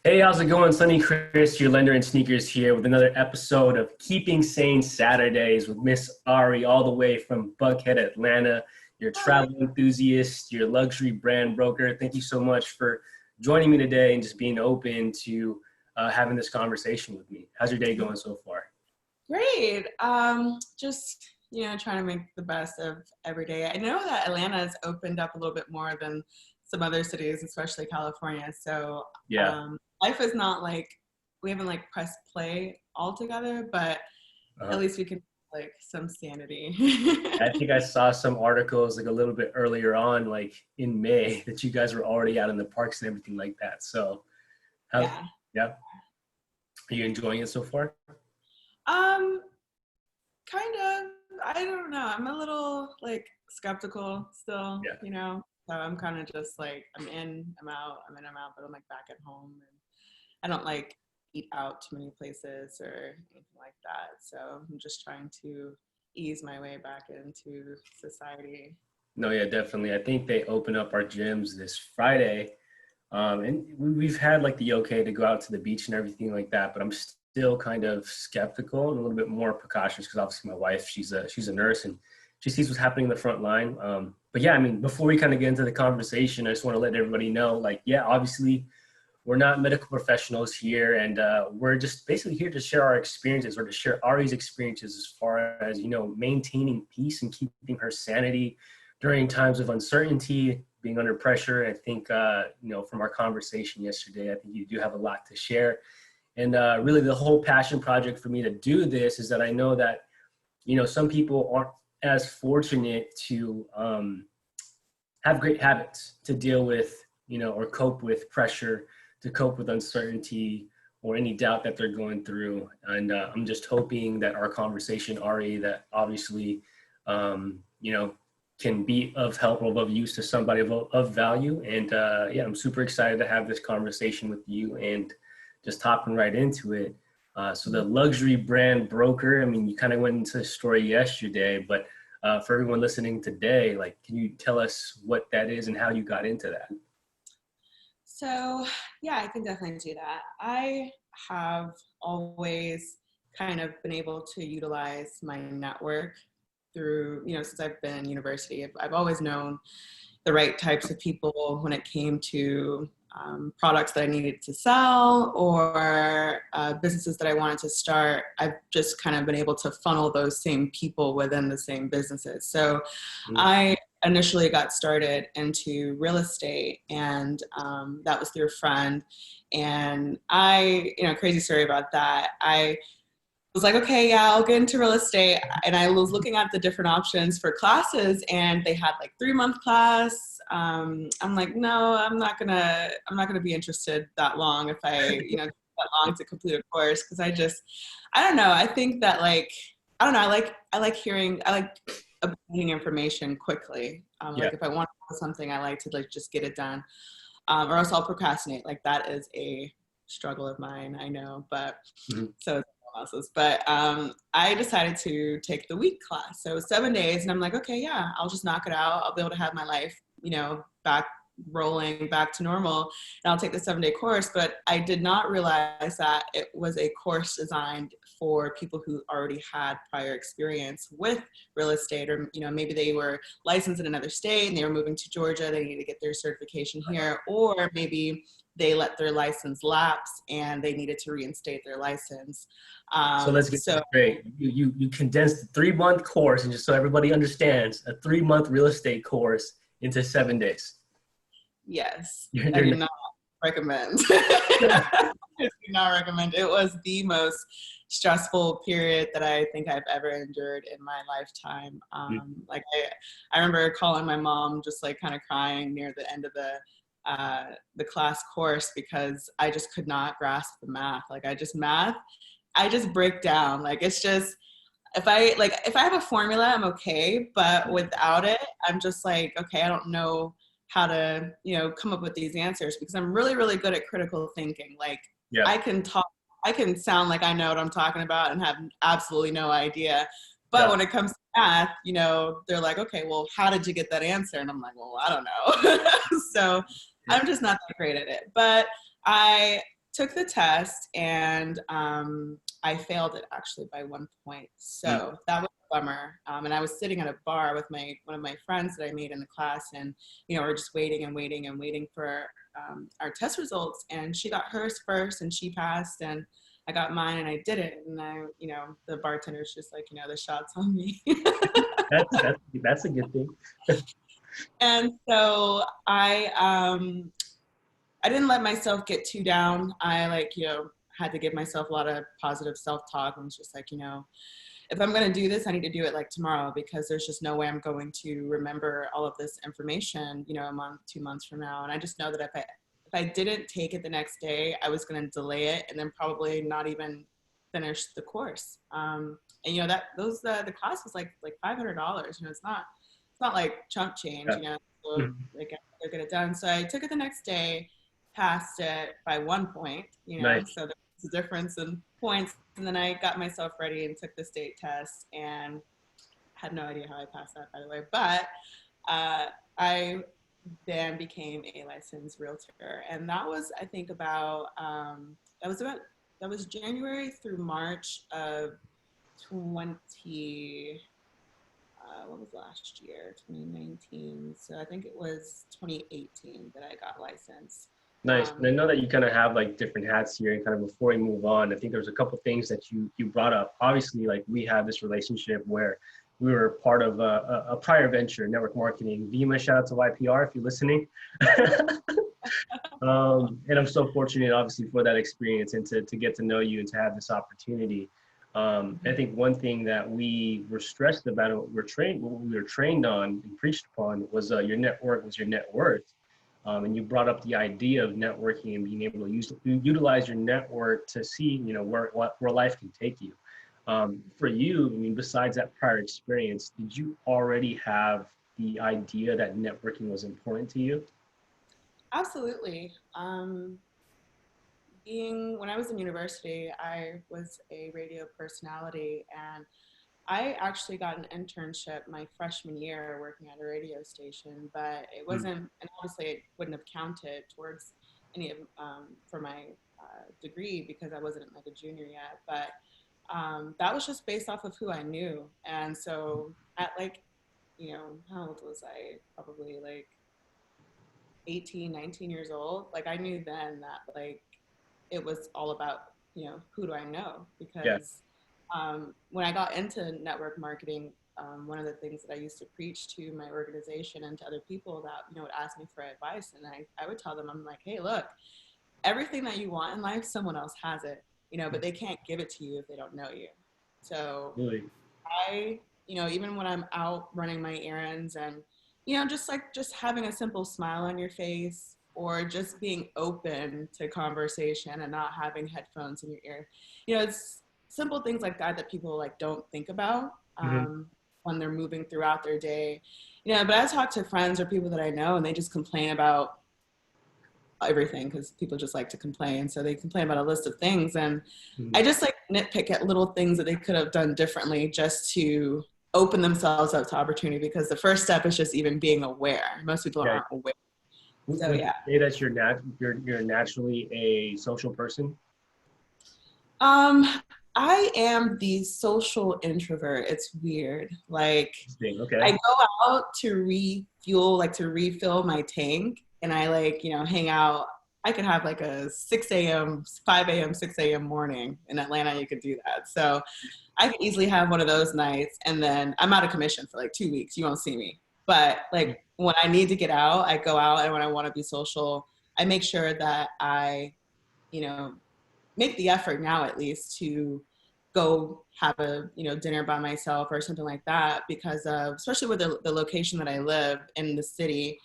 Hey, how's it going? Sunny Chris, your lender and sneakers here with another episode of Keeping Sane Saturdays with Miss Ari, all the way from Buckhead, Atlanta, your Hi. travel enthusiast, your luxury brand broker. Thank you so much for joining me today and just being open to having this conversation with me. How's your day going so far? Great. Just, trying to make the best of every day. I know that Atlanta has opened up a little bit more than some other cities, especially California. So Yeah. life is not like, we haven't like pressed play altogether, but at Uh, least we can like some sanity. I think I saw some articles like a little bit earlier on, like in May, that you guys were already out in the parks and everything like that. So, how, Yeah. yeah, are you enjoying it so far? Um, Kind of. I don't know. I'm a little like skeptical still, Yeah. So I'm kind of just like I'm in, I'm out, I'm in, I'm out, but I'm like back at home, and I don't like eat out too many places or anything like that. So I'm just trying to ease my way back into society. No, yeah, definitely. I think they open up our gyms this Friday. And we've had like the okay to go out to the beach and everything like that, but I'm still kind of skeptical and a little bit more precautious because obviously my wife, she's a nurse and she sees what's happening in the front line. But yeah, I mean, before we kind of get into the conversation, I just want to let everybody know, like, yeah, obviously we're not medical professionals here, and we're just basically here to share our experiences or to share Ari's experiences as far as, maintaining peace and keeping her sanity during times of uncertainty, being under pressure. I think, from our conversation yesterday, I think you do have a lot to share. And really the whole passion project for me to do this is that I know that, some people aren't as fortunate to have great habits to deal with, or cope with pressure, to cope with uncertainty or any doubt that they're going through. And I'm just hoping that our conversation, Ari, that obviously, can be of help or of use to somebody of value. And yeah, I'm super excited to have this conversation with you and just hopping right into it. So the luxury brand broker, I mean, you kind of went into the story yesterday, but for everyone listening today, like, can you tell us what that is and how you got into that? So, yeah, I can definitely do that. I have always kind of been able to utilize my network through, since I've been in university. I've always known the right types of people when it came to products that I needed to sell or businesses that I wanted to start. I've just kind of been able to funnel those same people within the same businesses. So Mm. I initially got started into real estate, and that was through a friend. And crazy story about that. I was like, okay, yeah, I'll get into real estate. And I was looking at the different options for classes, and they had like 3-month class. I'm like, no, I'm not gonna be interested that long if that long to complete a course. Cause I don't know. I think that like, I don't know. I like obtaining information quickly. Yeah. Like if I want to know something, I like to like just get it done. Or else I'll procrastinate. Like that is a struggle of mine, I know, but Mhm. so classes. But I decided to take the week class. So 7 days, and I'm like, okay, yeah, I'll just knock it out. I'll be able to have my life, back rolling back to normal, and I'll take the 7-day course. But I did not realize that it was a course designed for people who already had prior experience with real estate, or maybe they were licensed in another state and they were moving to Georgia, they need to get their certification here, or maybe they let their license lapse and they needed to reinstate their license. So let's get this So straight. You condensed the 3-month course, and just so everybody understands, a 3-month real estate course into 7 days. yes, You're, I you're do not, not recommend. I do not recommend. It was the most stressful period that I think I've ever endured in my lifetime. Like I remember calling my mom, just like kind of crying near the end of the class course, because I just could not grasp the math. Like I just break down. Like it's just, if I have a formula, I'm okay, but without it, I'm just like, okay, I don't know how to, come up with these answers, because I'm really, really good at critical thinking. Like yeah, I can talk, I can sound like I know what I'm talking about and have absolutely no idea. But yeah. when it comes to math, they're like, okay, well, how did you get that answer? And I'm like, well, I don't know. So I'm just not that great at it. But I took the test, and I failed it actually by 1 point. So that was a bummer. And I was sitting at a bar with one of my friends that I made in the class, and we're just waiting and waiting and waiting for our test results. And she got hers first, and she passed, and I got mine, and I did it. And the bartender's just like, the shot's on me. That's a good thing. And so I didn't let myself get too down. I had to give myself a lot of positive self-talk. I was just like, if I'm going to do this, I need to do it like tomorrow, because there's just no way I'm going to remember all of this information, a month, 2 months from now. And I just know that if I didn't take it the next day, I was going to delay it and then probably not even finish the course. And the class was like $500. It's not like chump change. So like I get it done. So I took it the next day, passed it by 1 point. Nice. So there's a difference in points. And then I got myself ready and took the state test, and had no idea how I passed that, by the way. But I then became a licensed realtor, and that was, I think, that was January through March of 20. What was last year? 2019. So I think it was 2018 that I got licensed. Nice. And I know that you kind of have like different hats here, and kind of before we move on, I think there's a couple things that you brought up. Obviously, like we have this relationship where we were part of a prior venture, network marketing. Vima, shout out to YPR if you're listening. And I'm so fortunate, obviously, for that experience and to get to know you and to have this opportunity. I think one thing that we were stressed about, what we were trained on and preached upon was your network was your net worth. And you brought up the idea of networking and being able to utilize your network to see, where life can take you. For you, I mean, besides that prior experience, did you already have the idea that networking was important to you? Absolutely. When I was in university, I was a radio personality, and I actually got an internship my freshman year working at a radio station, but it wasn't, and obviously it wouldn't have counted towards any of, for my degree, because I wasn't like a junior yet, but that was just based off of who I knew. And so at how old was I? Probably like 18, 19 years old. Like I knew then that it was all about, who do I know? Because when I got into network marketing, one of the things that I used to preach to my organization and to other people that, would ask me for advice, and I would tell them, I'm like, hey, look, everything that you want in life, someone else has it, but they can't give it to you if they don't know you. So really? Even when I'm out running my errands and, just having a simple smile on your face, or just being open to conversation and not having headphones in your ear, it's simple things like that people don't think about when they're moving throughout their day. But I talk to friends or people that I know, and they just complain about everything, because people just like to complain. So they complain about a list of things, and I just nitpick at little things that they could have done differently just to open themselves up to opportunity, because the first step is just even being aware. Most people aren't aware. So yeah. Say that you're naturally a social person? I am the social introvert. It's weird. Okay. I go out to refill my tank, and I hang out. I could have a 6 a.m., 5 a.m., 6 a.m. morning. In Atlanta, you could do that. So I could easily have one of those nights, and then I'm out of commission for 2 weeks. You won't see me. But when I need to get out, I go out, and when I want to be social, I make sure that I, make the effort now, at least, to go have a dinner by myself or something like that, because especially with the location that I live in the city,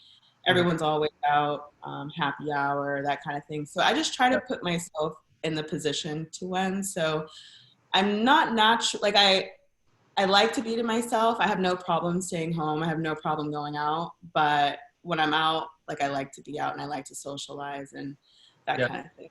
everyone's always out, happy hour, that kind of thing. So I just try to put myself in the position to win. So I'm not natural. I like to be to myself. I have no problem staying home. I have no problem going out. But when I'm out, I like to be out, and I like to socialize and that kind of thing.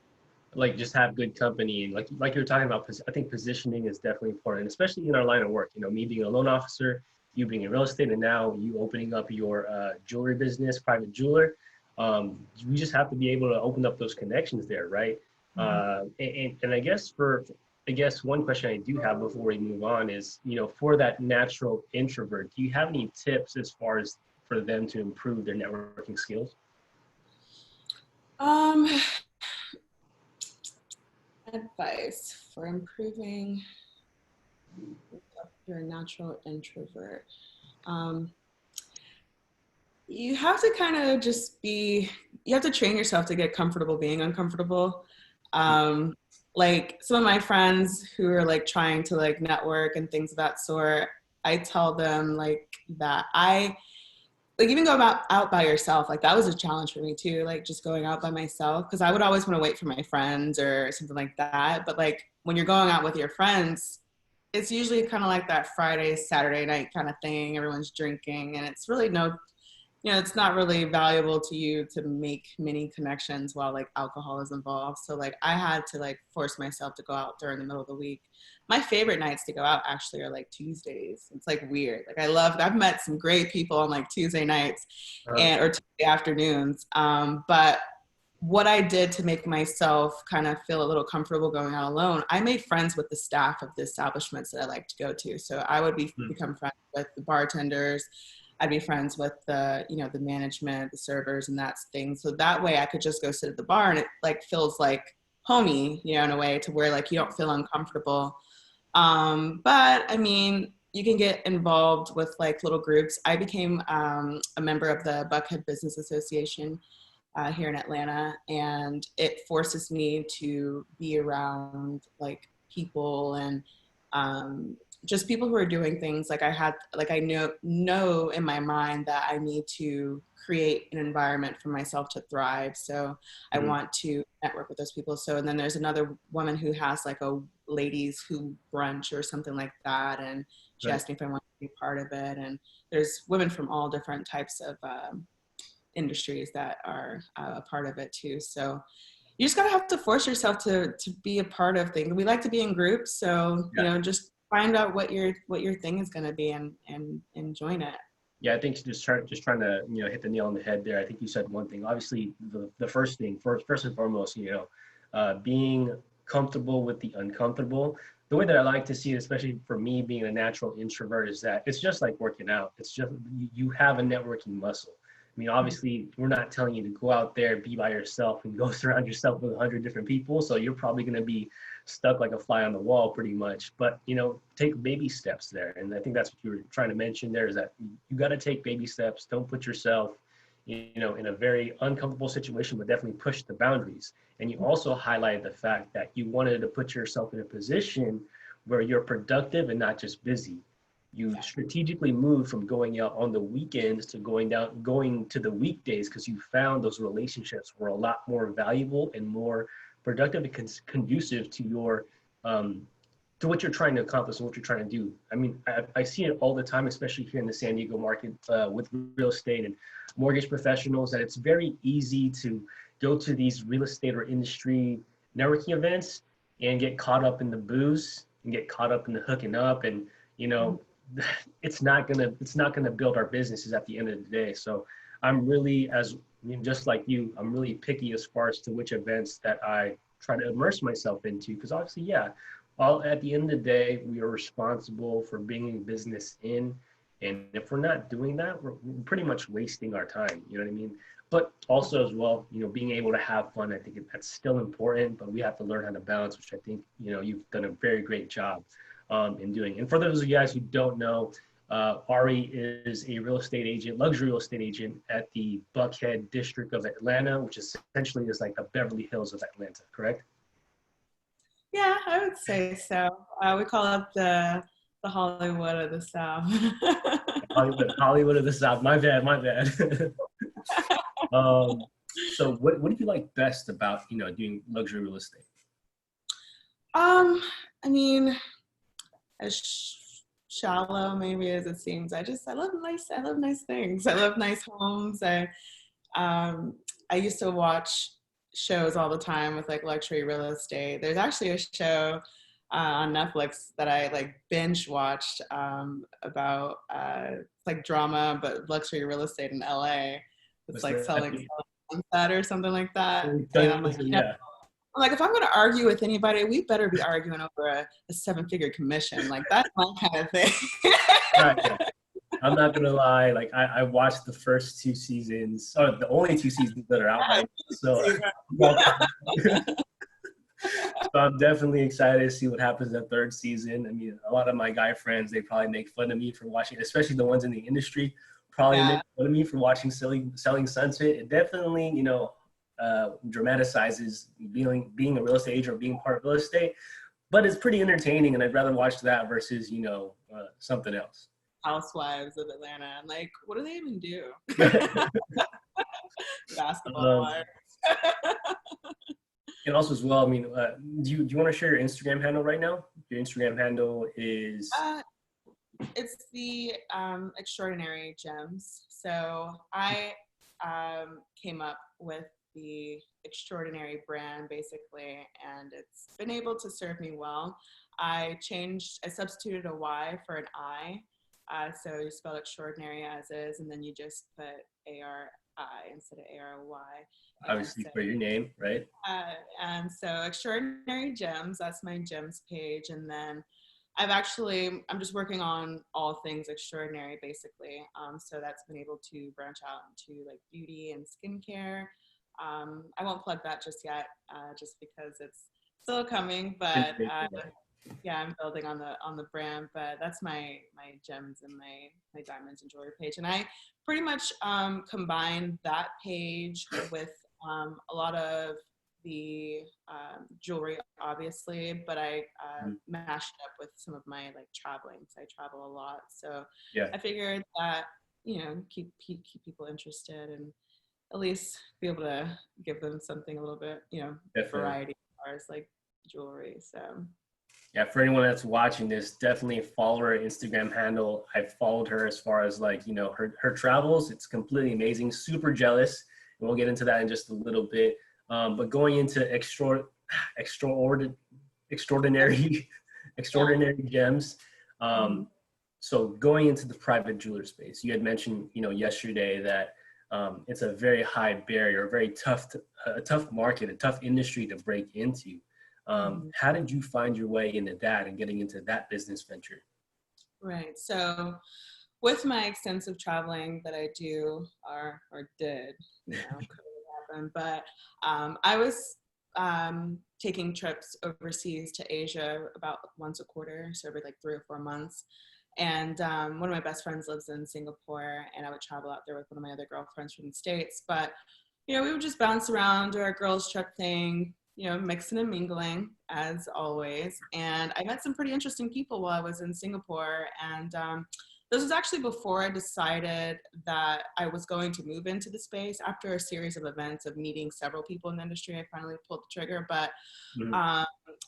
Just have good company, and like you were talking about, I think positioning is definitely important, especially in our line of work. Me being a loan officer, you being in real estate, and now you opening up your jewelry business, private jeweler. We just have to be able to open up those connections there, right? And I guess one question I do have before we move on is, for that natural introvert, do you have any tips as far as for them to improve their networking skills? Um, Advice for improving your natural introvert. You have to kind of you have to train yourself to get comfortable being uncomfortable. Like some of my friends who are like trying to like network and things of that sort, I tell them like that like even out by yourself, like that was a challenge for me too, like just going out by myself, because I would always want to wait for my friends or something like that. But like when you're going out with your friends, it's usually kind of like that Friday, Saturday night kind of thing. Everyone's drinking and it's really it's not really valuable to you to make many connections while like alcohol is involved. So like I had to like force myself to go out during the middle of the week. My favorite nights to go out actually are like Tuesdays. It's like weird. Like I've met some great people on like Tuesday nights or Tuesday afternoons. But what I did to make myself kind of feel a little comfortable going out alone, I made friends with the staff of the establishments that I like to go to. So I would become friends with the bartenders. I'd be friends with the management, the servers, and that's things. So that way I could just go sit at the bar and it like feels like homey, in a way to where like you don't feel uncomfortable. But I mean, you can get involved with like little groups. I became a member of the Buckhead Business Association here in Atlanta, and it forces me to be around like people and just people who are doing things. Like I know in my mind that I need to create an environment for myself to thrive. So I want to network with those people. So, and then there's another woman who has like a ladies who brunch or something like that. And she asked me if I wanted to be part of it. And there's women from all different types of industries that are a part of it too. So you just gotta have to force yourself to be a part of things. We like to be in groups. So, just find out what your thing is going to be and join it. Yeah, I think just trying to hit the nail on the head there. I think you said one thing. Obviously, the first thing, first and foremost, being comfortable with the uncomfortable. The way that I like to see it, especially for me being a natural introvert, is that it's just like working out. It's just you have a networking muscle. I mean, obviously, we're not telling you to go out there, be by yourself, and go surround yourself with 100 different people. So you're probably going to be stuck like a fly on the wall pretty much. But, take baby steps there. And I think that's what you were trying to mention there, is that you got to take baby steps. Don't put yourself, in a very uncomfortable situation, but definitely push the boundaries. And you also highlighted the fact that you wanted to put yourself in a position where you're productive and not just busy. You strategically moved from going out on the weekends to going to the weekdays, because you found those relationships were a lot more valuable and more productive and conducive to your to what you're trying to accomplish and what you're trying to do. I mean, I see it all the time, especially here in the San Diego market with real estate and mortgage professionals, that it's very easy to go to these real estate or industry networking events and get caught up in the booze and get caught up in the hooking up, and it's not gonna build our businesses at the end of the day. So I'm really, just like you, I'm really picky as far as to which events that I try to immerse myself into, because obviously, at the end of the day, we are responsible for bringing business in, and if we're not doing that, we're pretty much wasting our time. You know what I mean? But also as well, being able to have fun, I think that's still important, but we have to learn how to balance, which I think, you've done a very great job in doing. And for those of you guys who don't know, Ari is a luxury real estate agent at the Buckhead district of Atlanta, which essentially is like the Beverly Hills of Atlanta, correct? Yeah, I would say so. We call it the Hollywood of the South. Hollywood of the South. My bad. So what do you like best about, doing luxury real estate? I mean, as shallow maybe as it seems, I love nice things. I love nice homes. I used to watch shows all the time with like luxury real estate. There's actually a show on Netflix that I like binge watched about like drama but luxury real estate in LA. It's like selling Sunset or something like that. And I'm like, I'm like, if I'm going to argue with anybody, we better be arguing over a seven-figure commission. Like, that's my kind of thing. Right. Yeah. I'm not gonna lie. Like I watched the first two seasons, or the only two seasons that are out right now. So I'm definitely excited to see what happens in the third season. I mean, a lot of my guy friends, they probably make fun of me for watching, especially the ones in the industry, probably make fun of me for watching Selling Sunset. It definitely, dramatizes being a real estate agent or being part of real estate, but it's pretty entertaining, and I'd rather watch that versus, something else. Housewives of Atlanta. I'm like, what do they even do? Basketball wives. And also as well, I mean, do you want to share your Instagram handle right now? Your Instagram handle is? It's the ExtraordinAri Gems. So I came up with the ExtraordinAri brand basically, and it's been able to serve me well. I substituted a Y for an I. So you spell extraordinary as is, and then you just put A-R-I instead of A-R-Y. Obviously for your name, right? And so ExtraordinAri Gems, that's my gems page. And then I'm just working on all things extraordinary, basically. So that's been able to branch out into like beauty and skincare. I won't plug that just yet, just because it's still coming, but yeah, I'm building on the brand, but that's my gems and my diamonds and jewelry page. And I pretty much combined that page with a lot of the jewelry, obviously, but I mashed it up with some of my like traveling, because I travel a lot. So yeah, I figured that, keep people interested and at least be able to give them something a little bit, variety as far as like jewelry. So yeah, for anyone that's watching this, definitely follow her Instagram handle. I've followed her as far as like, her travels. It's completely amazing. Super jealous. And we'll get into that in just a little bit. But going into extraordinary gems. So going into the private jeweler space, you had mentioned, yesterday that it's a very high barrier, a very tough market, a tough industry to break into. How did you find your way into that and getting into that business venture? Right. So with my extensive traveling that I do or did, could happen, but I was taking trips overseas to Asia about once a quarter, so every like 3 or 4 months. And one of my best friends lives in Singapore, and I would travel out there with one of my other girlfriends from the States. But, we would just bounce around, do our girls trip thing, mixing and mingling as always. And I met some pretty interesting people while I was in Singapore. And this was actually before I decided that I was going to move into the space. After a series of events of meeting several people in the industry, I finally pulled the trigger. But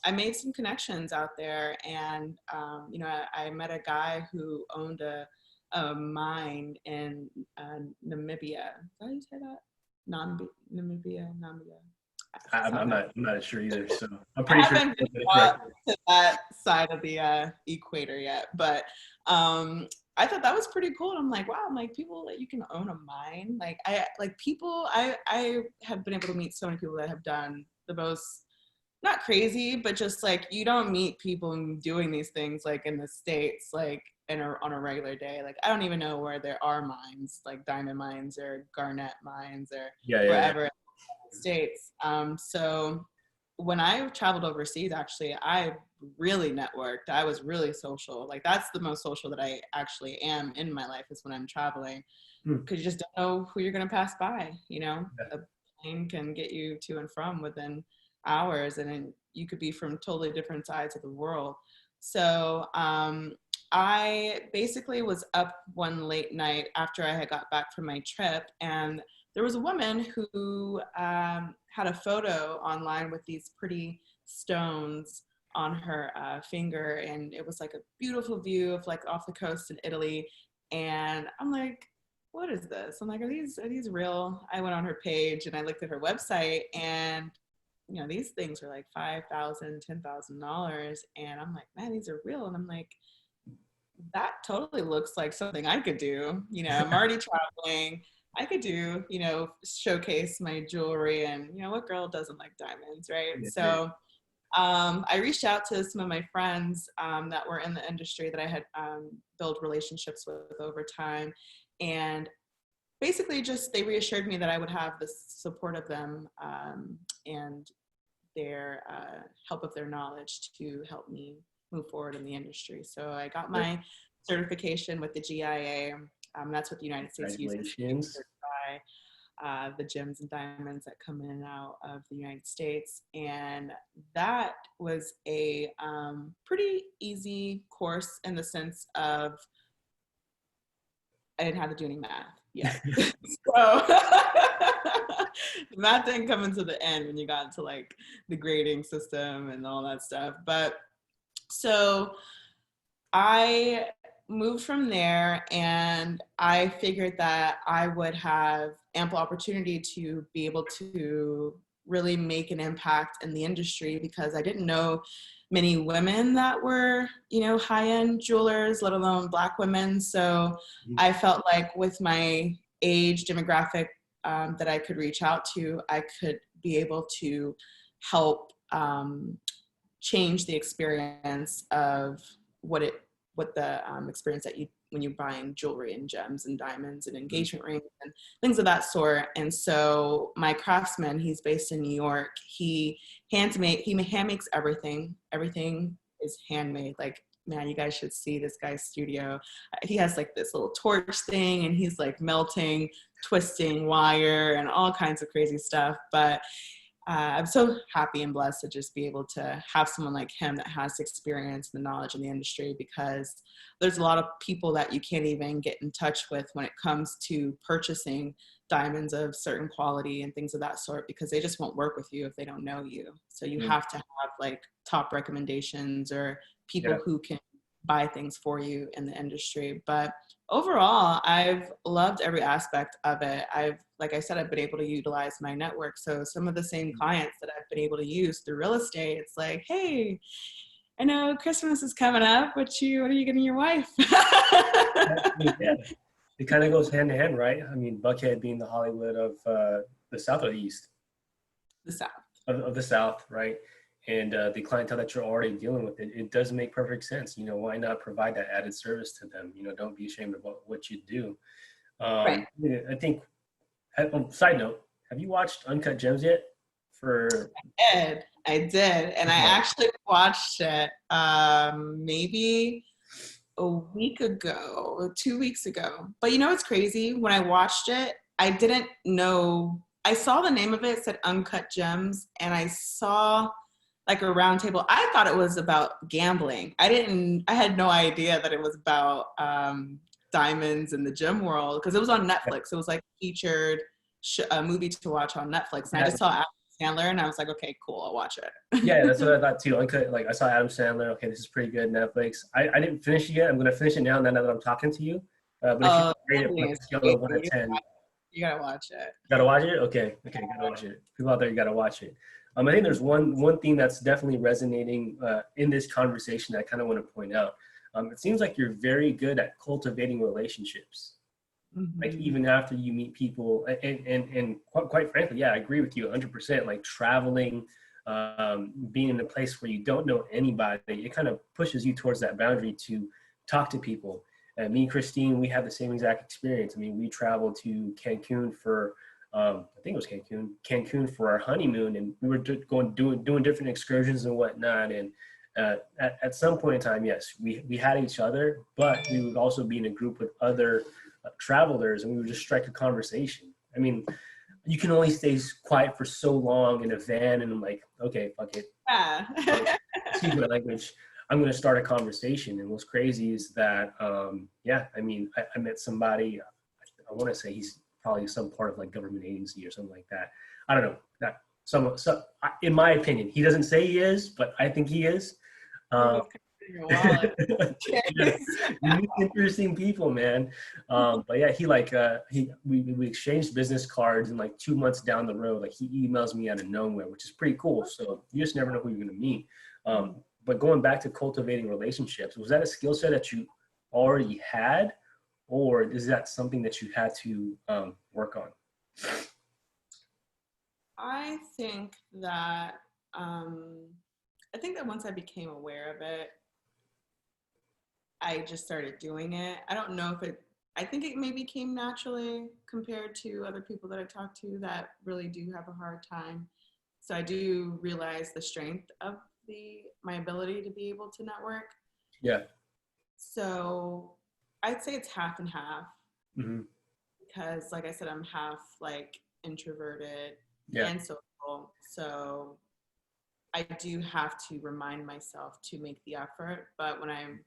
I made some connections out there, and I met a guy who owned a mine in Namibia. How do you say that? Namibia. I'm not sure either, so I'm pretty sure. I haven't got to that side of the equator yet, but I thought that was pretty cool. And I'm like, wow, I'm like, people that you can own a mine. Like I have been able to meet so many people that have done the most, not crazy, but just like, you don't meet people doing these things like in the States, like on a regular day. Like, I don't even know where there are mines, like diamond mines or garnet mines or wherever in the States. So when I traveled overseas, actually, I really networked. I was really social. Like, that's the most social that I actually am in my life, is when I'm traveling, because you just don't know who you're going to pass by. A plane can get you to and from within hours, and then you could be from totally different sides of the world. So I basically was up one late night after I had got back from my trip, and there was a woman who had a photo online with these pretty stones on her finger, and it was like a beautiful view of like off the coast in Italy. And I'm like, what is this? I'm like, are these real? I went on her page and I looked at her website, and these things are like $5,000, $10,000, and I'm like, man, these are real. And I'm like, that totally looks like something I could do. I'm already traveling. I could do, showcase my jewelry, and what girl doesn't like diamonds, right? Yeah. So I reached out to some of my friends that were in the industry that I had built relationships with over time. And basically just they reassured me that I would have the support of them and their help of their knowledge to help me move forward in the industry. So I got my certification with the GIA. That's what the United States uses to Congratulations. certify the gems and diamonds that come in and out of the United States. And that was a pretty easy course in the sense of I didn't have to do any math yet. So the math didn't come into the end when you got into like the grading system and all that stuff. But so I moved from there, and I figured that I would have ample opportunity to be able to really make an impact in the industry, because I didn't know many women that were, high-end jewelers, let alone Black women. So I felt like with my age demographic that I could reach out to, I could be able to help change the experience of what the experience that you when you're buying jewelry and gems and diamonds and engagement rings and things of that sort. And so my craftsman, he's based in New York. He hand makes everything. Everything is handmade. Like, man, you guys should see this guy's studio. He has like this little torch thing, and he's like melting, twisting wire and all kinds of crazy stuff. But I'm so happy and blessed to just be able to have someone like him that has experience and the knowledge in the industry, because there's a lot of people that you can't even get in touch with when it comes to purchasing diamonds of certain quality and things of that sort, because they just won't work with you if they don't know you. So you have to have like top recommendations or people who can buy things for you in the industry. But overall, I've loved every aspect of it. Like I said, I've been able to utilize my network. So some of the same clients that I've been able to use through real estate, it's like, hey, I know Christmas is coming up. What are you getting your wife? Yeah. It kind of goes hand in hand, right? I mean, Buckhead being the Hollywood of the South or the East? The South. Of the South, right? And the clientele that you're already dealing with, it does make perfect sense. Why not provide that added service to them? Don't be ashamed of what you do. Right. I think, side note, have you watched Uncut Gems yet? I did. And I actually watched it maybe a week ago, 2 weeks ago. But it's crazy? When I watched it, I didn't know. I saw the name of it, said Uncut Gems, and I saw like a round table. I thought it was about gambling. I had no idea that it was about diamonds in the gem world, because it was on Netflix. It was like featured a movie to watch on Netflix. And I just saw Adam Sandler, and I was like, okay, cool, I'll watch it. Yeah, that's what I thought too. I saw Adam Sandler. Okay, this is pretty good, Netflix. I didn't finish it yet. I'm going to finish it now that I'm talking to you. But if you rate it like a scale of 1 to 10. You gotta watch it. Gotta watch it? Okay, you gotta watch it. People out there, you gotta watch it. I think there's one thing that's definitely resonating in this conversation that I kind of want to point out. It seems like you're very good at cultivating relationships. Mm-hmm. Like even after you meet people, and quite frankly, yeah, I agree with you 100%. Like traveling, being in a place where you don't know anybody, it kind of pushes you towards that boundary to talk to people. Me and Christine, we had the same exact experience. I mean, we traveled to Cancun for, I think it was Cancun for our honeymoon, and we were doing different excursions and whatnot. And at some point in time, yes, we had each other, but we would also be in a group with other travelers, and we would just strike a conversation. I mean, you can only stay quiet for so long in a van, and I'm like, okay, fuck it. Yeah. Excuse my language. I'm going to start a conversation. And what's crazy is that, I met somebody, I want to say he's probably some part of like government agency or something like that. I don't know. That in my opinion, he doesn't say he is, but I think he is. Interesting people, man. But yeah, we exchanged business cards, and like 2 months down the road, like he emails me out of nowhere, which is pretty cool. So you just never know who you're going to meet. But going back to cultivating relationships, was that a skill set that you already had, or is that something that you had to work on? I think that once I became aware of it, I just started doing it. I don't know if I think it maybe came naturally compared to other people that I talk to that really do have a hard time. So I do realize the strength of my ability to be able to network. Yeah. So I'd say it's half and half. Mm-hmm. Because like I said, I'm half like introverted and social. So I do have to remind myself to make the effort. But when I'm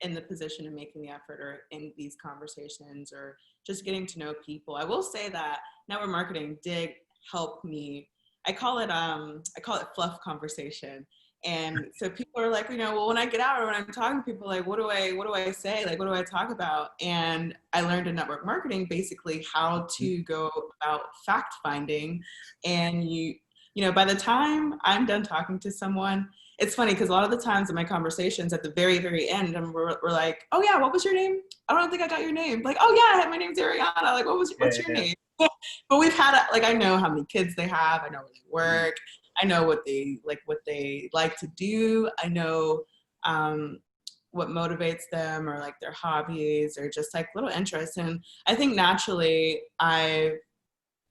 in the position of making the effort or in these conversations or just getting to know people, I will say that network marketing did help me. I call it fluff conversation. And so people are like, well, when I get out or when I'm talking to people, like, what do I say? Like, what do I talk about? And I learned in network marketing, basically how to go about fact finding. And by the time I'm done talking to someone, it's funny because a lot of the times in my conversations at the very, very end, and we're like, oh yeah, what was your name? I don't think I got your name. Like, oh yeah, my name's Ariana. Like, what's your name? But we've had, I know how many kids they have. I know where they work. I know what they like to do. I know what motivates them or like their hobbies or just like little interests. And I think naturally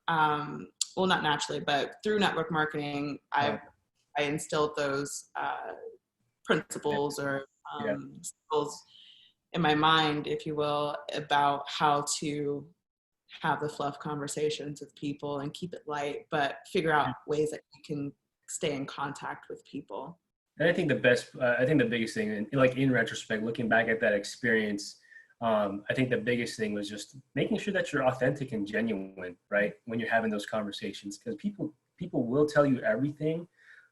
well, not naturally, but through network marketing, I instilled those principles or skills in my mind, if you will, about how to have the fluff conversations with people and keep it light, but figure out ways that you can stay in contact with people. And I think the biggest thing, like in retrospect, looking back at that experience, I think the biggest thing was just making sure that you're authentic and genuine, right? When you're having those conversations, because people will tell you everything.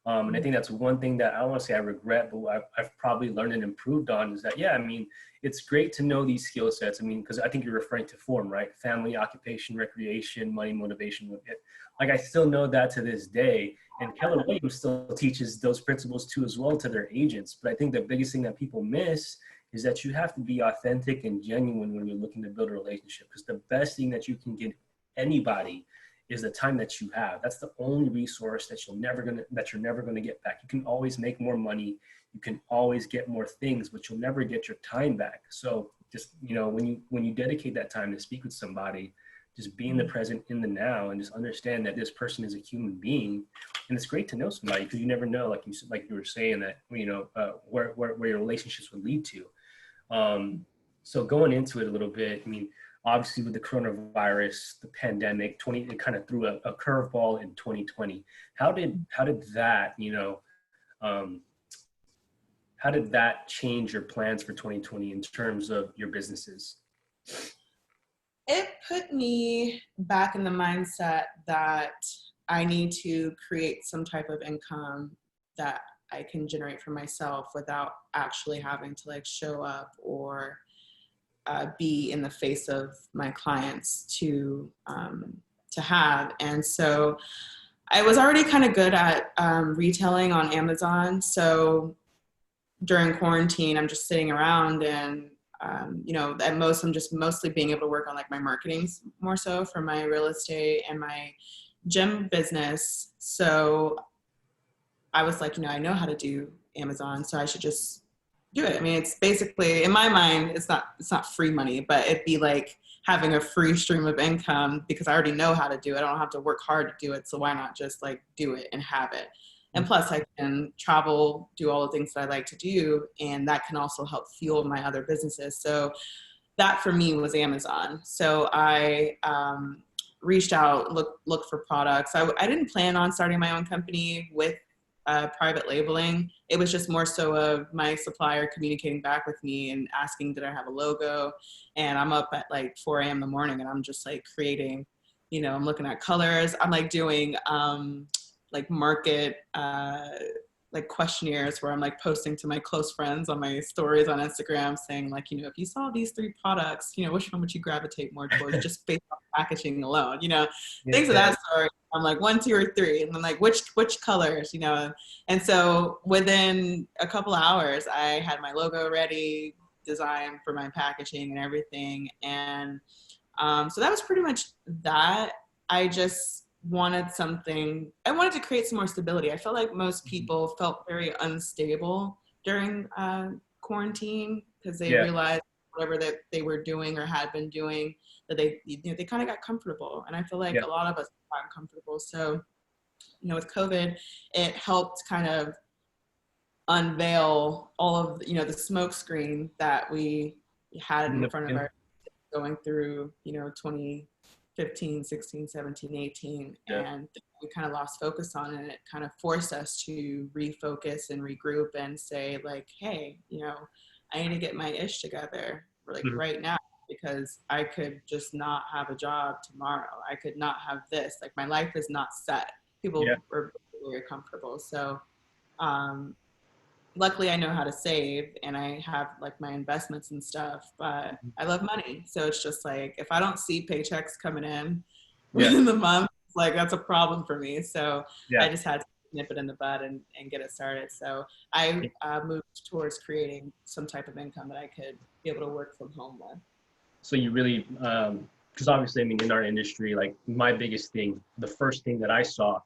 And I think that's one thing that I don't want to say I regret, but I've probably learned and improved on is that, it's great to know these skill sets. Because I think you're referring to form, right? Family, occupation, recreation, money, motivation. Like I still know that to this day. And Keller Williams still teaches those principles too as well to their agents. But I think the biggest thing that people miss is that you have to be authentic and genuine when you're looking to build a relationship. Because the best thing that you can give anybody is the time that you have. That's the only resource that you're never gonna get back. You can always make more money, you can always get more things, but you'll never get your time back. So just when you dedicate that time to speak with somebody, just be in the present, in the now, and just understand that this person is a human being. And it's great to know somebody because you never know, like you were saying, that where your relationships would lead to. So going into it a little bit, obviously with the coronavirus, the pandemic, it kind of threw a curveball in 2020. How did that change your plans for 2020 in terms of your businesses? It put me back in the mindset that I need to create some type of income that I can generate for myself without actually having to show up or be in the face of my clients to have. And so I was already kind of good at retailing on Amazon. So during quarantine, I'm just sitting around and, at most, I'm just mostly being able to work on my marketing more so for my real estate and my gym business. So I was like, I know how to do Amazon, so I should just do it. It's basically, in my mind, it's not free money, but it'd be like having a free stream of income because I already know how to do it. I don't have to work hard to do it. So why not just do it and have it? And plus I can travel, do all the things that I like to do. And that can also help fuel my other businesses. So that for me was Amazon. So I reached out, looked for products. I didn't plan on starting my own company with private labeling. It was just more so of my supplier communicating back with me and asking, did I have a logo? And I'm up at 4 a.m. in the morning and I'm just creating, I'm looking at colors. I'm doing market questionnaires where I'm posting to my close friends on my stories on Instagram saying if you saw these 3 products, which one would you gravitate more towards just based on packaging alone, things of that sort. I'm 1, 2, or 3, and then which colors, and so within a couple hours I had my logo ready, design for my packaging and everything. And so that was pretty much that. I just wanted I wanted to create some more stability. I felt like most people felt very unstable during quarantine because they realized whatever that they were doing or had been doing, that they kind of got comfortable. And I feel like a lot of us got comfortable. So, with COVID, it helped kind of unveil all of, the smoke screen that we had in front of our going through, 2015, 16, 17, 18, and we kind of lost focus on it. And it kind of forced us to refocus and regroup and say like, hey, I need to get my ish together right now, because I could just not have a job tomorrow. I could not have this. Like, my life is not set. People were very comfortable. So luckily I know how to save and I have like my investments and stuff, but I love money. So it's just like, if I don't see paychecks coming in within the month, like that's a problem for me. So I just had to nip it in the bud and get it started. So I moved towards creating some type of income that I could be able to work from home with. So you really, because obviously, I mean, in our industry, like my biggest thing, the first thing that I saw,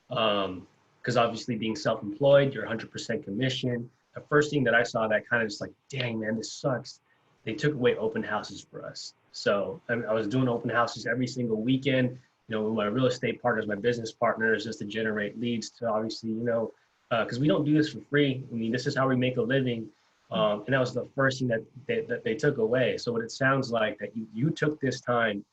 because obviously being self-employed, you're 100% commission. The first thing that I saw that kind of just like, dang, man, this sucks. They took away open houses for us. So I was doing open houses every single weekend, with my real estate partners, my business partners, just to generate leads to obviously, because we don't do this for free. I mean, this is how we make a living. And that was the first thing that they took away. So what it sounds like that you took this time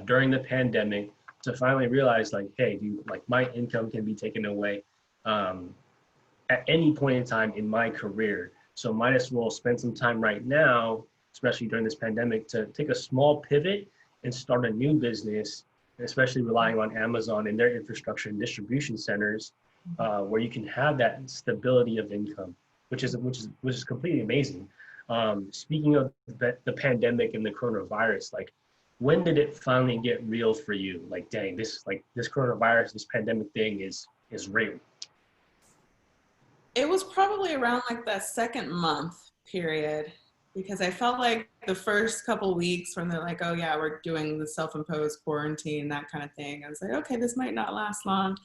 during the pandemic to finally realize like, hey, dude, like my income can be taken away at any point in time in my career. So might as well spend some time right now, especially during this pandemic, to take a small pivot and start a new business, especially relying on Amazon and their infrastructure and distribution centers, where you can have that stability of income, which is completely amazing. Speaking of the pandemic and the coronavirus, like when did it finally get real for you? Like, dang, this coronavirus, this pandemic thing is real. It was probably around like that second month period, because I felt like the first couple weeks when they're like, oh yeah, we're doing the self-imposed quarantine, that kind of thing, I was like, okay, this might not last long.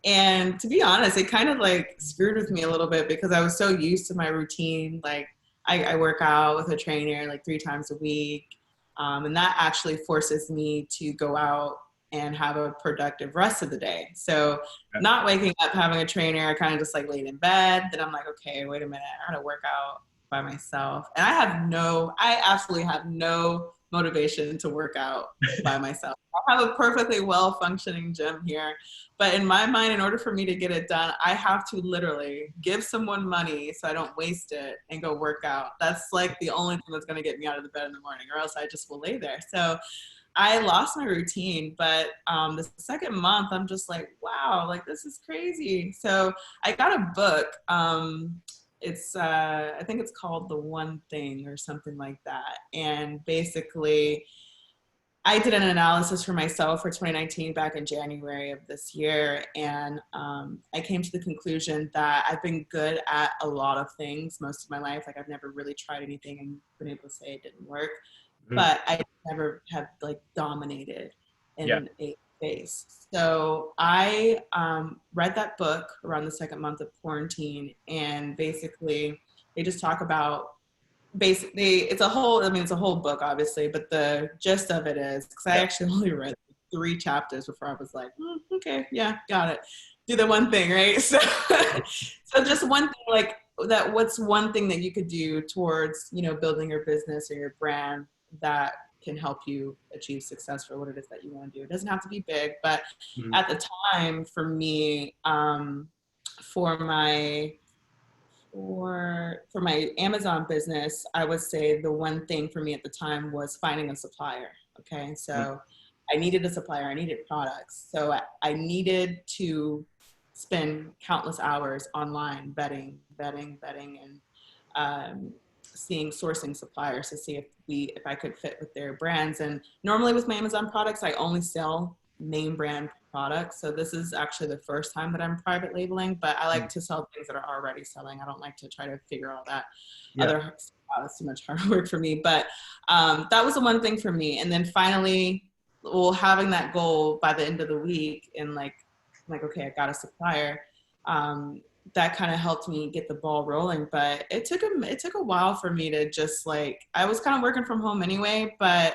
And to be honest, it kind of like screwed with me a little bit, because I was so used to my routine. Like I work out with a trainer like 3 times a week. And that actually forces me to go out and have a productive rest of the day. So not waking up, having a trainer, I kind of just like laid in bed. Then I'm like, okay, wait a minute, I gotta work out by myself. And I absolutely have no motivation to work out by myself. I have a perfectly well functioning gym here, but in my mind, in order for me to get it done, I have to literally give someone money so I don't waste it and go work out. That's like the only thing that's gonna get me out of the bed in the morning, or else I just will lay there. So I lost my routine, but the second month, I'm just like, wow, like this is crazy. So I got a book. It's I think it's called The One Thing or something like that. And basically, I did an analysis for myself for 2019 back in January of this year. And I came to the conclusion that I've been good at a lot of things most of my life. Like I've never really tried anything and been able to say it didn't work. But I never have like dominated in a space. So I read that book around the second month of quarantine, and basically they just talk about it's a whole book obviously, but the gist of it is, because I actually only read 3 chapters before I was like, okay, yeah, got it. Do the one thing, right? So, so just one thing, like that. What's one thing that you could do towards, building your business or your brand that can help you achieve success for what it is that you want to do? It doesn't have to be big, but at the time for me, for my Amazon business, I would say the one thing for me at the time was finding a supplier. Okay. So I needed a supplier, I needed products. So I needed to spend countless hours online vetting and seeing sourcing suppliers to see if I could fit with their brands. And normally with my Amazon products, I only sell name brand products. So this is actually the first time that I'm private labeling, but I like to sell things that are already selling. I don't like to try to figure all that other stuff out. It's too much hard work for me. But that was the one thing for me. And then finally, well, having that goal by the end of the week and like, okay, I got a supplier. That kind of helped me get the ball rolling, but it took a while for me to just like, I was kind of working from home anyway, but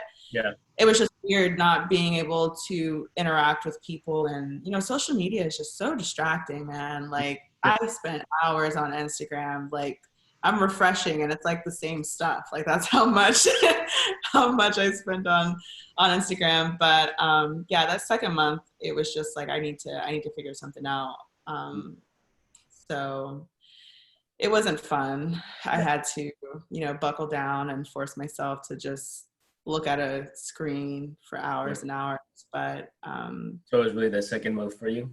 it was just weird not being able to interact with people. And, you know, social media is just so distracting, man. Like I spent hours on Instagram, like I'm refreshing and it's like the same stuff. Like that's how much, I spent on Instagram. But yeah, that second month, it was just like, I need to figure something out. So it wasn't fun. I had to, you know, buckle down and force myself to just look at a screen for hours and hours. But so it was really the second month for you.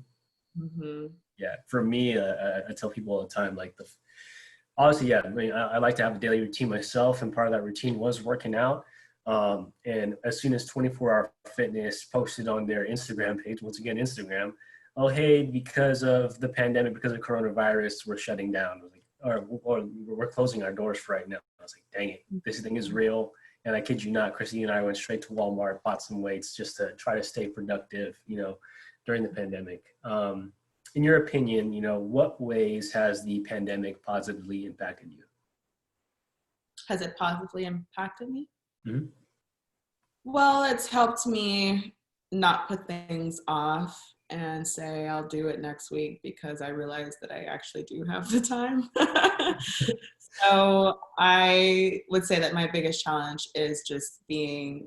Mm-hmm. Yeah, for me, I tell people all the time, like obviously, yeah, I mean, I like to have a daily routine myself, and part of that routine was working out. And as soon as 24-Hour Fitness posted on their Instagram page, once again, Instagram, oh, hey, because of the pandemic, because of coronavirus, we're shutting down. Or we're closing our doors for right now. I was like, dang it, this thing is real. And I kid you not, Chrissy and I went straight to Walmart, bought some weights just to try to stay productive, you know, during the pandemic. In your opinion, you know, what ways has the pandemic positively impacted you? Has it positively impacted me? Mm-hmm. Well, it's helped me not put things off and say I'll do it next week because I realize that I actually do have the time. So I would say that my biggest challenge is just being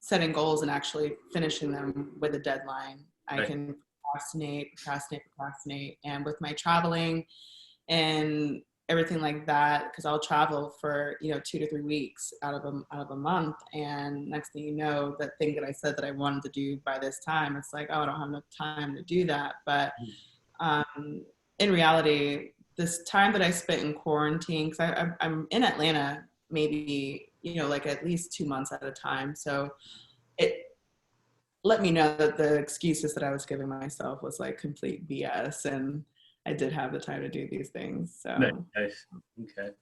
setting goals and actually finishing them with a deadline. I can procrastinate. And with my traveling and everything like that, because I'll travel for, you know, 2 to 3 weeks out of a month, and next thing you know, that thing that I said that I wanted to do by this time, it's like, oh, I don't have enough time to do that. But in reality, this time that I spent in quarantine, because I'm in Atlanta maybe, you know, like at least 2 months at a time, so it let me know that the excuses that I was giving myself was like complete BS, and I did have the time to do these things. So nice. Okay.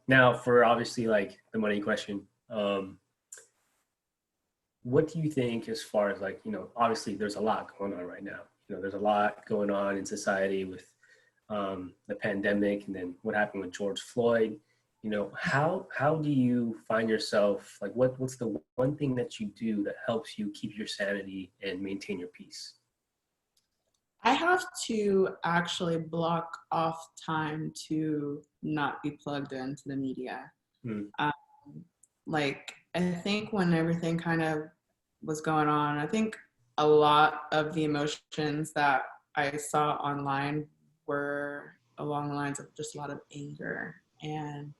Now for obviously like the money question, what do you think as far as like, you know, obviously there's a lot going on right now. You know, there's a lot going on in society with the pandemic, and then what happened with George Floyd. You know, how do you find yourself, like what's the one thing that you do that helps you keep your sanity and maintain your peace? I have to actually block off time to not be plugged into the media. Like, I think when everything kind of was going on, I think a lot of the emotions that I saw online were along the lines of just a lot of anger. And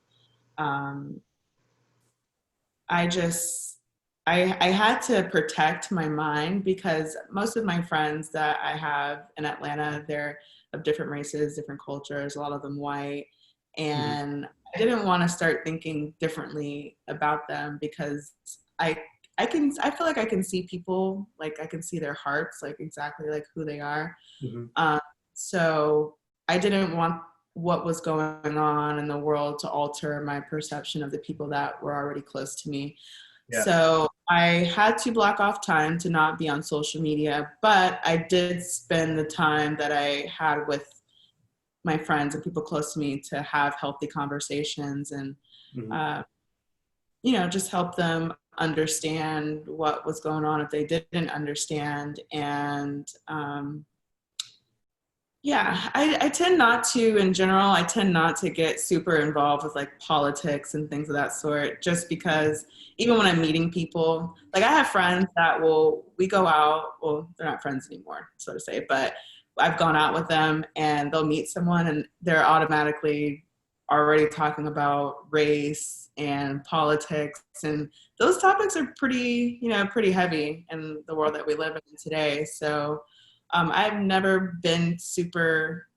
I had to protect my mind because most of my friends that I have in Atlanta, they're of different races, different cultures, a lot of them white. And I didn't want to start thinking differently about them because I feel like I can see people, like I can see their hearts, like exactly like who they are. So I didn't want what was going on in the world to alter my perception of the people that were already close to me. So I had to block off time to not be on social media, but I did spend the time that I had with my friends and people close to me to have healthy conversations and, you know, just help them understand what was going on if they didn't understand. And I tend not to, in general, I tend not to get super involved with like politics and things of that sort, just because even when I'm meeting people, like I have friends that we go out, well, they're not friends anymore, so to say, but I've gone out with them and they'll meet someone and they're automatically already talking about race and politics. And those topics are pretty, you know, pretty heavy in the world that we live in today. So I've never been super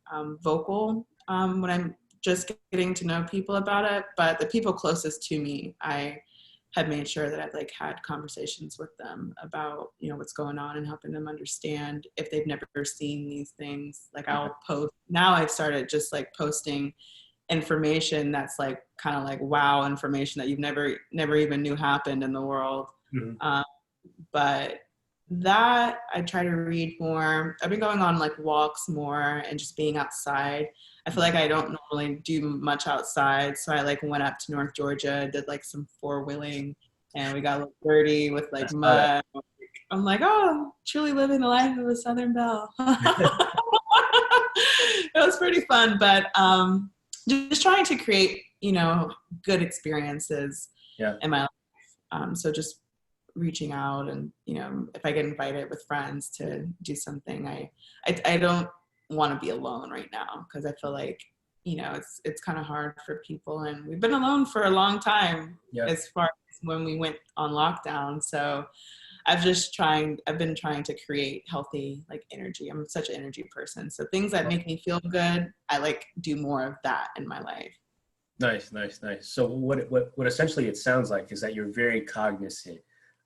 vocal when I'm just getting to know people about it, but the people closest to me, I had made sure that I've like had conversations with them about, you know, what's going on and helping them understand if they've never seen these things. Like I'll post, now I've started just like posting information that's like kind of like wow information that you've never even knew happened in the world. Mm-hmm. But that I try to read more. I've been going on like walks more and just being outside. I feel like I don't normally do much outside. So I like went up to North Georgia, did like some four-wheeling, and we got a little dirty with like mud. I'm like, oh, truly living the life of a Southern belle. It was pretty fun, but just trying to create, you know, good experiences in my life. So just reaching out, and you know, if I get invited with friends to do something, I don't want to be alone right now, because I feel like, you know, it's kind of hard for people, and we've been alone for a long time as far as when we went on lockdown. So I've been trying to create healthy like energy. I'm such an energy person, so things that make me feel good, I like do more of that in my life. Nice. So what essentially it sounds like is that you're very cognizant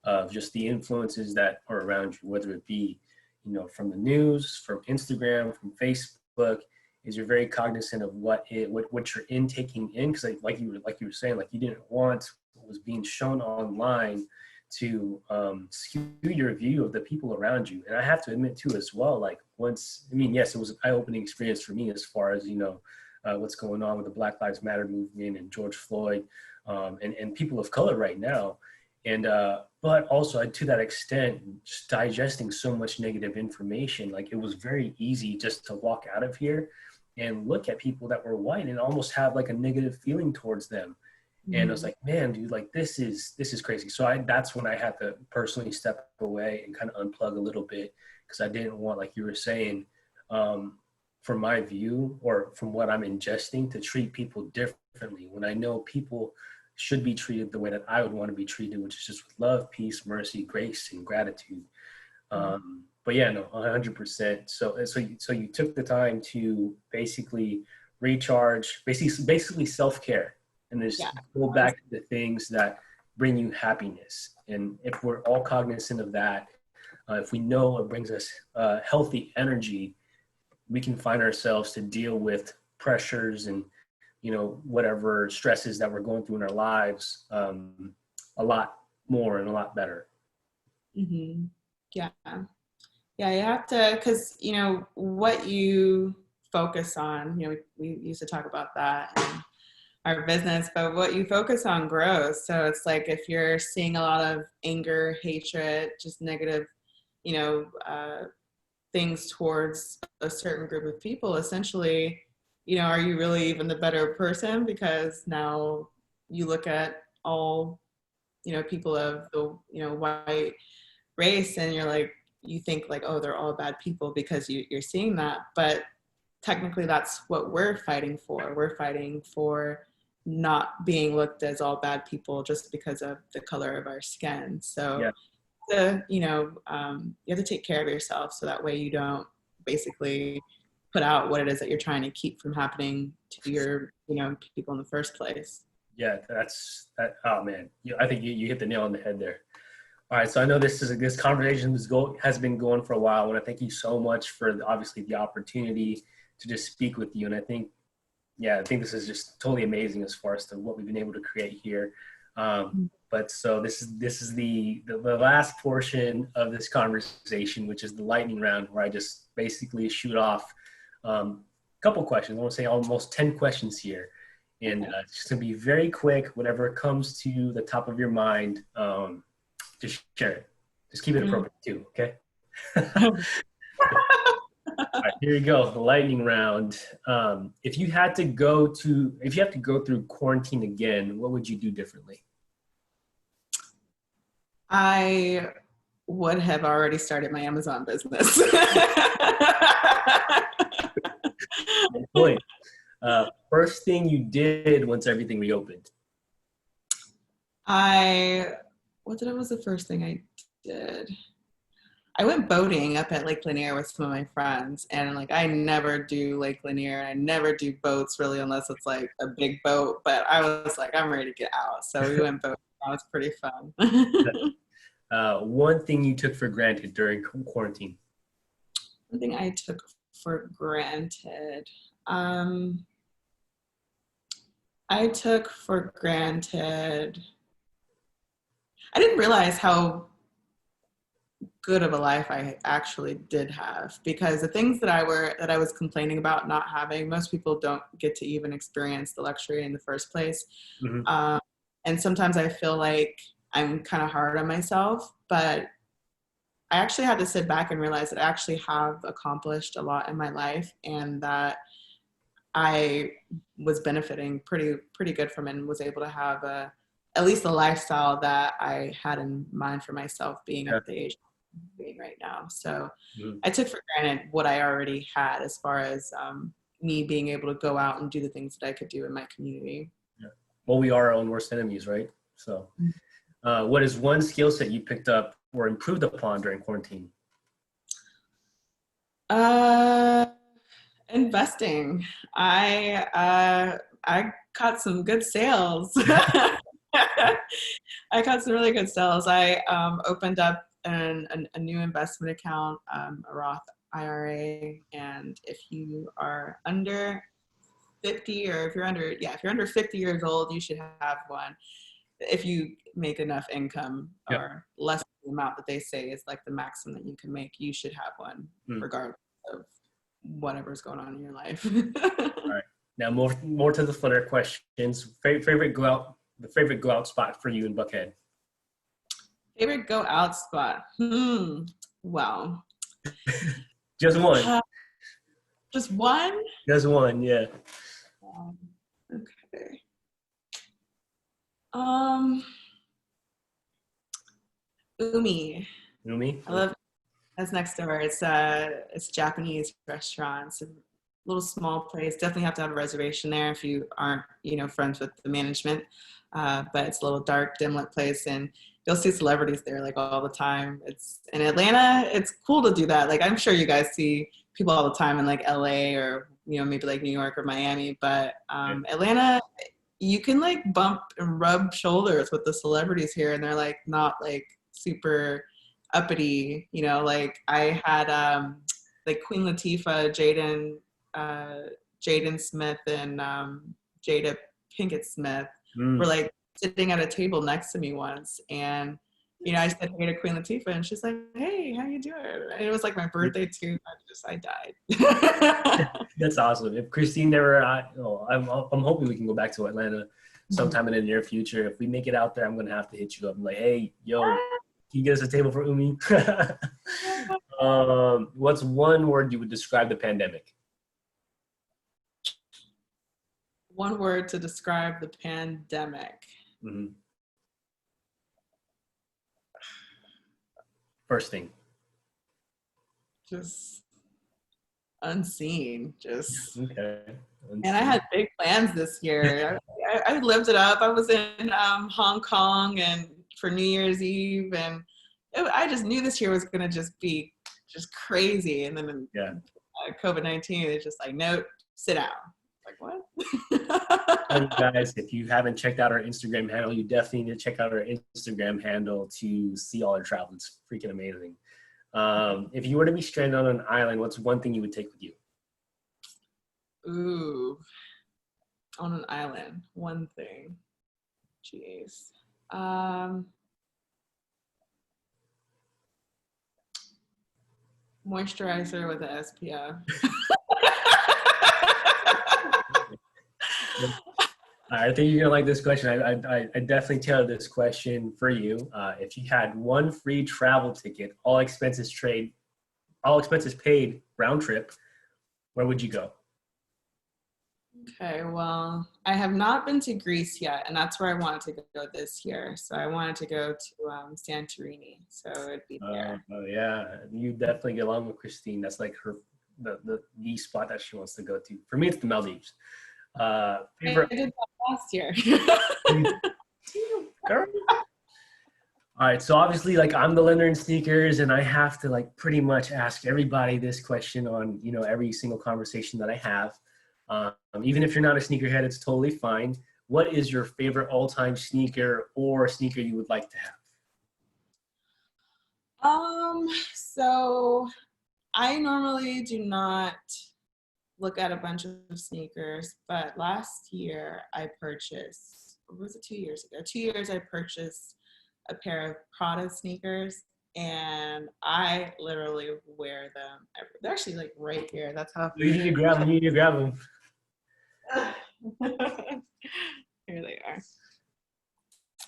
of just the influences that are around you, whether it be, you know, from the news, from Instagram, from Facebook. Is you're very cognizant of what you're intaking in, because like you were saying, like you didn't want what was being shown online to skew your view of the people around you. And I have to admit too, as well, like yes, it was an eye-opening experience for me as far as, you know, what's going on with the Black Lives Matter movement and George Floyd, and people of color right now. And but also to that extent, just digesting so much negative information, like it was very easy just to walk out of here and look at people that were white and almost have like a negative feeling towards them. And I was like, man, dude, like this is crazy. So that's when I had to personally step away and kind of unplug a little bit, because I didn't want, like you were saying, from my view or from what I'm ingesting, to treat people differently when I know people should be treated the way that I would want to be treated, which is just with love, peace, mercy, grace, and gratitude. But yeah, no, 100%. So you took the time to basically recharge, basically self-care, and just go back to the things that bring you happiness. And if we're all cognizant of that, if we know what brings us healthy energy, we can find ourselves to deal with pressures and, you know, whatever stresses that we're going through in our lives a lot more and a lot better. Mm-hmm. Yeah, you have to, because, you know, what you focus on, you know, we used to talk about that in our business, but what you focus on grows. So it's like if you're seeing a lot of anger, hatred, just negative, you know, things towards a certain group of people, essentially, you know, are you really even the better person? Because now you look at all, you know, people of the, you know, white race, and you're like, you think like, oh, they're all bad people because you're seeing that. But technically that's what we're fighting for. We're fighting for not being looked as all bad people just because of the color of our skin. So, you know, you have to take care of yourself, so that way you don't basically put out what it is that you're trying to keep from happening to your, you know, people in the first place. Yeah, oh man, I think you hit the nail on the head there. All right, so I know this conversation has been going for a while. I want to thank you so much for obviously the opportunity to just speak with you. And I think this is just totally amazing as far as to what we've been able to create here. But so this is the last portion of this conversation, which is the lightning round, where I just basically shoot off a couple questions. I want to say almost 10 questions here. And it's just going to be very quick. Whatever comes to the top of your mind, just share it. Just keep it appropriate too, okay? All right, here you go. The lightning round. If you have to go through quarantine again, what would you do differently? I would have already started my Amazon business. Good point. First thing you did once everything reopened? What was the first thing I did? I went boating up at Lake Lanier with some of my friends, and like I never do Lake Lanier. I never do boats really unless it's like a big boat, but I was like, I'm ready to get out. So we went boating That was pretty fun. One thing you took for granted during quarantine. One thing I took for granted. I took for granted. I didn't realize how good of a life I actually did have, because the things that I was complaining about not having, most people don't get to even experience the luxury in the first place. Mm-hmm. And sometimes I feel like I'm kind of hard on myself, but I actually had to sit back and realize that I actually have accomplished a lot in my life, and that I was benefiting pretty good from it, and was able to have at least a lifestyle that I had in mind for myself, being at the age I'm being right now. So I took for granted what I already had, as far as me being able to go out and do the things that I could do in my community. Yeah. Well, we are our own worst enemies, right? So what is one skill set you picked up or improved upon during quarantine? Investing. I caught some good sales. I caught some really good sales. I opened up a new investment account, a Roth IRA, and if you are under 50, or if you're under 50 years old, you should have one. If you make enough income, or less than the amount that they say is like the maximum that you can make, you should have one, regardless of whatever's going on in your life. All right. Now more to the funner questions. Favorite go out spot for you in Buckhead? Favorite go out spot? Well, just one. Just one? Just one, yeah. Okay. Umi. I love. That's next door. It's a Japanese restaurant. It's a little small place. Definitely have to have a reservation there if you aren't, friends with the management. But it's a little dark, dim lit place, and you'll see celebrities there like all the time. It's in Atlanta. It's cool to do that. Like, I'm sure you guys see people all the time in like LA, or maybe like New York or Miami. But Atlanta, you can like bump and rub shoulders with the celebrities here, and they're like not like super uppity, like I had like Queen Latifah, Jaden Smith, and Jada Pinkett Smith were like sitting at a table next to me once, and I said hey to Queen Latifah, and she's like, hey, how you doing? And it was like my birthday too. I died. That's awesome. If Christine never, I'm hoping we can go back to Atlanta sometime in the near future. If we make it out there, I'm gonna have to hit you up. I'm like, hey, yo, can you get us a table for Umi? What's one word you would describe the pandemic? One word to describe the pandemic. First thing. Just unseen. Okay. Unseen. And I had big plans this year. I lived it up. I was in Hong Kong and for New Year's Eve, and I just knew this year was going to just be just crazy. And then COVID-19, it's just like, nope, sit down. Like, what? And guys, if you haven't checked out our Instagram handle, you definitely need to check out our Instagram handle to see all our travel. It's freaking amazing. If you were to be stranded on an island, what's one thing you would take with you? Ooh, on an island, one thing. Jeez. Moisturizer with an SPF. I think you're gonna like this question. I definitely tailored this question for you. If you had one free travel ticket, all expenses paid, round trip, where would you go? Okay, well, I have not been to Greece yet, and that's where I wanted to go this year. So I wanted to go to Santorini, so it'd be there. Oh yeah, you definitely get along with Christine. That's like the spot that she wants to go to. For me, it's the Maldives. Favorite. I did that last year. All right, so obviously, like, I'm the lender in sneakers, and I have to like pretty much ask everybody this question on every single conversation that I have. Even if you're not a sneakerhead, it's totally fine. what is your favorite all-time sneaker or sneaker you would like to have? So I normally do not look at a bunch of sneakers, but last year I purchased, or was it 2 years ago? 2 years I purchased a pair of Prada sneakers, and I literally wear them. They're actually like right here. That's how. You need to grab them. You need to grab them. Here they are.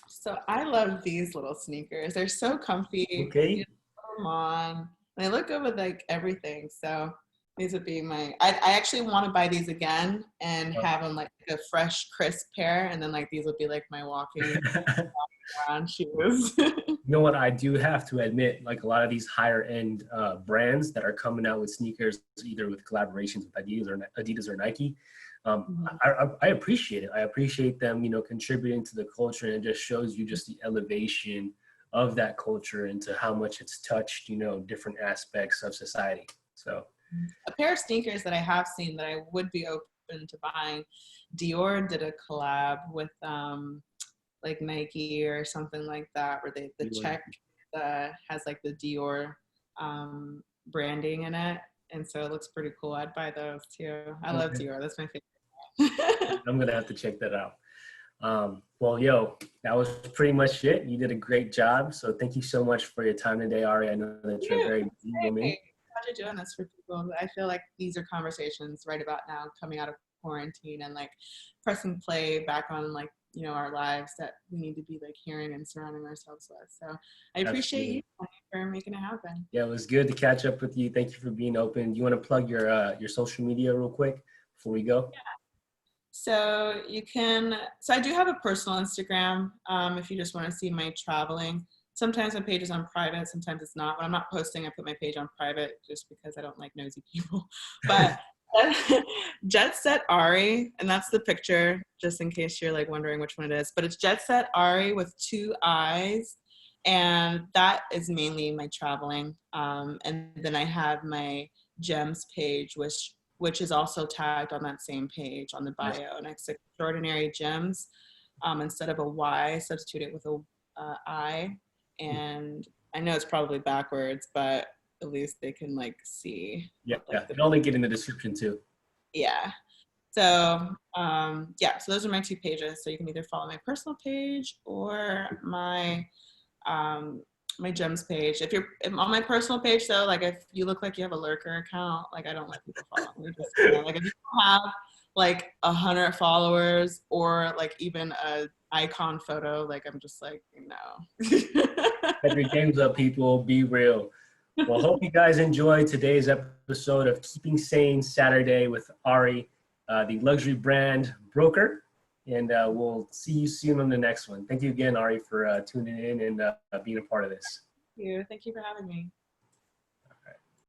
So I love these little sneakers. They're so comfy. Okay. You put them on. They look good with like everything. So these would be my. I actually want to buy these again and have them like a fresh, crisp pair, and then like these would be like my walking around shoes. You know what? I do have to admit, like a lot of these higher end brands that are coming out with sneakers, either with collaborations with Adidas or Nike. I appreciate it. I appreciate them, contributing to the culture, and it just shows you just the elevation of that culture into how much it's touched, different aspects of society. So a pair of sneakers that I have seen that I would be open to buying, Dior did a collab with like Nike or something like that, where the check has like the Dior branding in it. And so it looks pretty cool. I'd buy those too. I love Dior. That's my favorite. I'm going to have to check that out. Well, that was pretty much it. You did a great job. So thank you so much for your time today, Ari. I know that you're a very busy woman. Glad you're doing this for people. I feel like these are conversations right about now, coming out of quarantine and like pressing play back on like, our lives that we need to be like hearing and surrounding ourselves with. So I appreciate you for making it happen. Yeah, it was good to catch up with you. Thank you for being open. Do you want to plug your social media real quick before we go? Yeah. So I do have a personal Instagram. If you just want to see my traveling, sometimes my page is on private, sometimes it's not. When I'm not posting, I put my page on private just because I don't like nosy people. But Jet Set Ari, and that's the picture, just in case you're like wondering which one it is. But it's Jet Set Ari with 2 eyes, and that is mainly my traveling. And then I have my gems page, which is also tagged on that same page on the bio, and it's ExtraordinAri Gems. Instead of a Y, substitute it with a I. And I know it's probably backwards, but at least they can like see. Yeah, I'll link it in the description too. Yeah. So so those are my 2 pages. So you can either follow my personal page or my my gems page. If on my personal page though, like if you look like you have a lurker account, like I don't let people follow me. Like if you have like 100 followers or like even a icon photo, like I'm just like, no. Have your games up, people. Be real. Well, hope you guys enjoyed today's episode of Keeping Sane Saturday with Ari, the luxury brand broker. And we'll see you soon on the next one. Thank you again, Ari, for tuning in and being a part of this. Thank you. Thank you for having me.